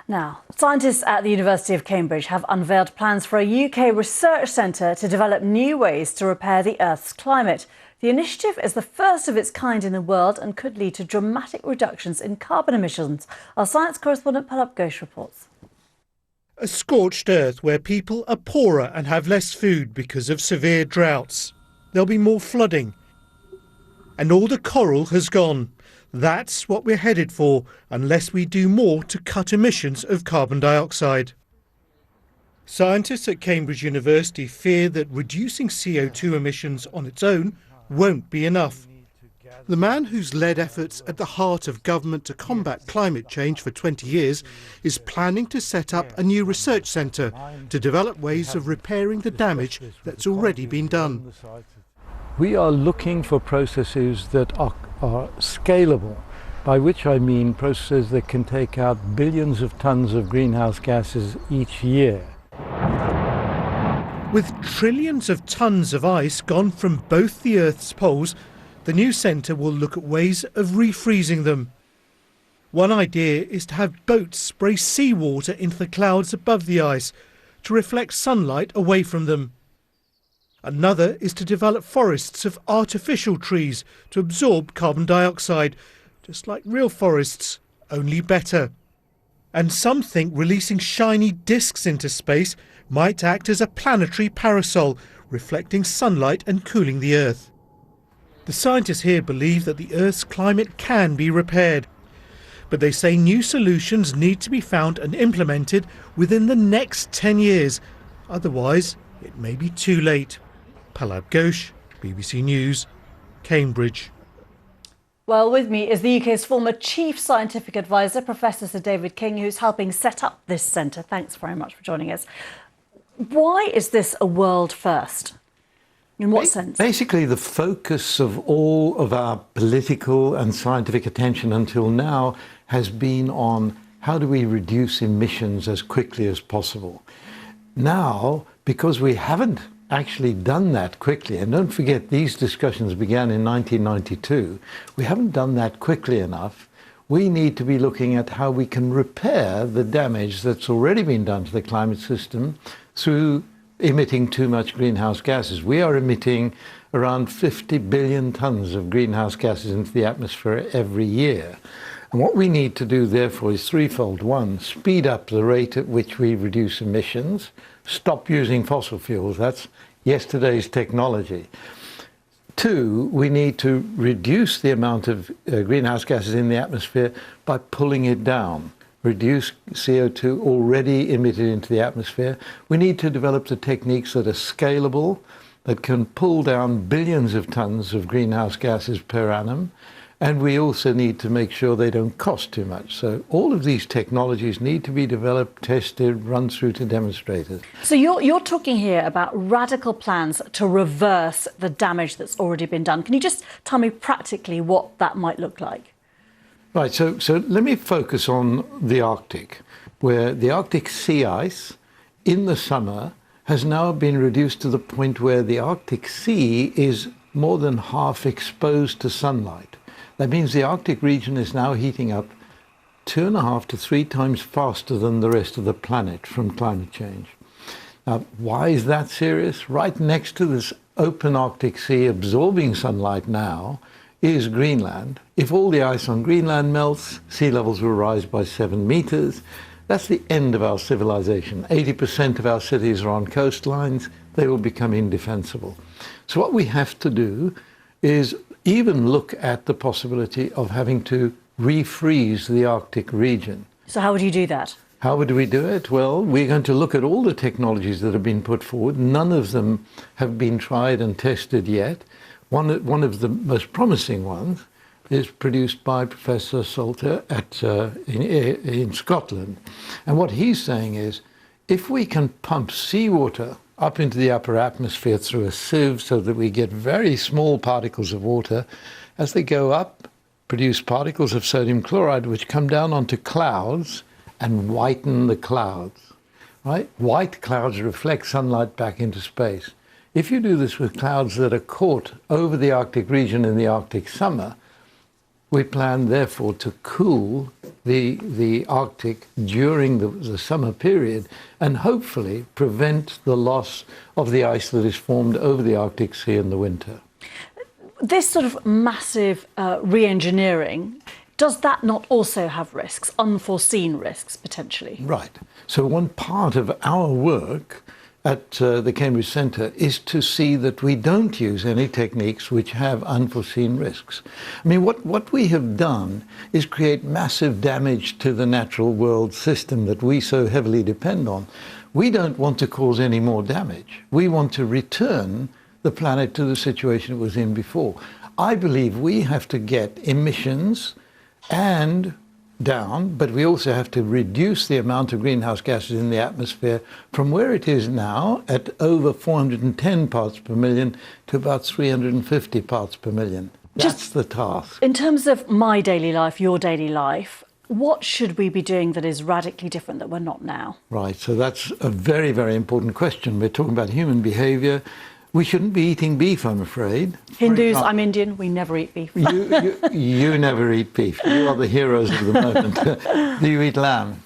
Now, scientists at the University of Cambridge have unveiled plans for a UK research centre to develop new ways to repair the Earth's climate. The initiative is the first of its kind in the world and could lead to dramatic reductions in carbon emissions. Our science correspondent Prof Ghosh reports. A scorched earth where people are poorer and have less food because of severe droughts. There'll be more flooding. And all the coral has gone. That's what we're headed for, unless we do more to cut emissions of carbon dioxide. Scientists at Cambridge University fear that reducing CO2 emissions on its own won't be enough. The man who's led efforts at the heart of government to combat climate change for 20 years is planning to set up a new research centre to develop ways of repairing the damage that's already been done. We are looking for processes that are scalable, by which I mean processes that can take out billions of tons of greenhouse gases each year. With trillions of tons of ice gone from both the Earth's poles, the new centre will look at ways of refreezing them. One idea is to have boats spray seawater into the clouds above the ice to reflect sunlight away from them. Another is to develop forests of artificial trees to absorb carbon dioxide, just like real forests, only better. And some think releasing shiny discs into space might act as a planetary parasol, reflecting sunlight and cooling the Earth. The scientists here believe that the Earth's climate can be repaired, but they say new solutions need to be found and implemented within the next 10 years. Otherwise, it may be too late. Prof Ghosh, BBC News, Cambridge. Well, with me is the UK's former Chief Scientific Advisor, Professor Sir David King, who's helping set up this centre. Thanks very much for joining us. Why is this a world first? In what sense? Basically, the focus of all of our political and scientific attention until now has been on how do we reduce emissions as quickly as possible. Now, because we haven't actually done that quickly, and don't forget these discussions began in 1992, we haven't done that quickly enough. We need to be looking at how we can repair the damage that's already been done to the climate system through emitting too much greenhouse gases. We are emitting around 50 billion tons of greenhouse gases into the atmosphere every year. And what we need to do, therefore, is threefold. One, speed up the rate at which we reduce emissions. Stop using fossil fuels. That's yesterday's technology. Two, we need to reduce the amount of greenhouse gases in the atmosphere by pulling it down. Reduce CO2 already emitted into the atmosphere. We need to develop the techniques that are scalable, that can pull down billions of tons of greenhouse gases per annum. And we also need to make sure they don't cost too much. So all of these technologies need to be developed, tested, run through to demonstrators. So you're talking here about radical plans to reverse the damage that's already been done. Can you just tell me practically what that might look like? Right, so let me focus on the Arctic, where the Arctic sea ice in the summer has now been reduced to the point where the Arctic Sea is more than half exposed to sunlight. That means the Arctic region is now heating up 2.5 to 3 times faster than the rest of the planet from climate change. Now, why is that serious? Right next to this open Arctic Sea absorbing sunlight now is Greenland. If all the ice on Greenland melts, sea levels will rise by 7 meters. That's the end of our civilization. 80% of our cities are on coastlines. They will become indefensible. So what we have to do is even look at the possibility of having to refreeze the Arctic region. So how would you do that? How would we do it? Well, we're going to look at all the technologies that have been put forward. None of them have been tried and tested yet. One of the most promising ones is produced by Professor Salter in Scotland. And what he's saying is, if we can pump seawater up into the upper atmosphere through a sieve so that we get very small particles of water, as they go up, produce particles of sodium chloride which come down onto clouds and whiten the clouds. Right? White clouds reflect sunlight back into space. If you do this with clouds that are caught over the Arctic region in the Arctic summer, We plan, therefore, to cool the Arctic during the summer period and hopefully prevent the loss of the ice that is formed over the Arctic Sea in the winter. This sort of massive re-engineering, does that not also have risks, unforeseen risks potentially? Right. So one part of our work at the Cambridge Centre is to see that we don't use any techniques which have unforeseen risks. I mean, what we have done is create massive damage to the natural world system that we so heavily depend on. We don't want to cause any more damage. We want to return the planet to the situation it was in before. I believe we have to get emissions and down, but we also have to reduce the amount of greenhouse gases in the atmosphere from where it is now at over 410 parts per million to about 350 parts per million. That's the task. In terms of my daily life, your daily life, what should we be doing that is radically different that we're not now? Right, so that's a very, very important question. We're talking about human behavior. We shouldn't be eating beef, I'm afraid. Hindus, I'm Indian, we never eat beef. You never eat beef. You are the heroes of the moment. Do you eat lamb?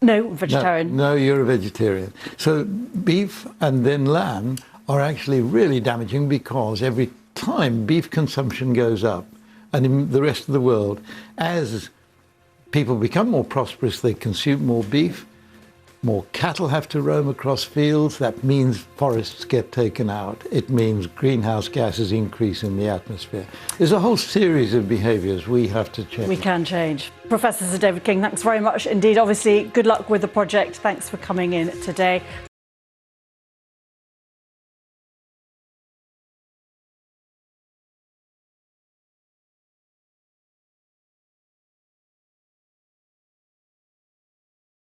No, vegetarian. No, you're a vegetarian. So beef and then lamb are actually really damaging because every time beef consumption goes up, and in the rest of the world, as people become more prosperous, they consume more beef, more cattle have to roam across fields. That means forests get taken out. It means greenhouse gases increase in the atmosphere. There's a whole series of behaviours we have to change. We can change. Professor Sir David King, thanks very much indeed. Obviously, good luck with the project. Thanks for coming in today.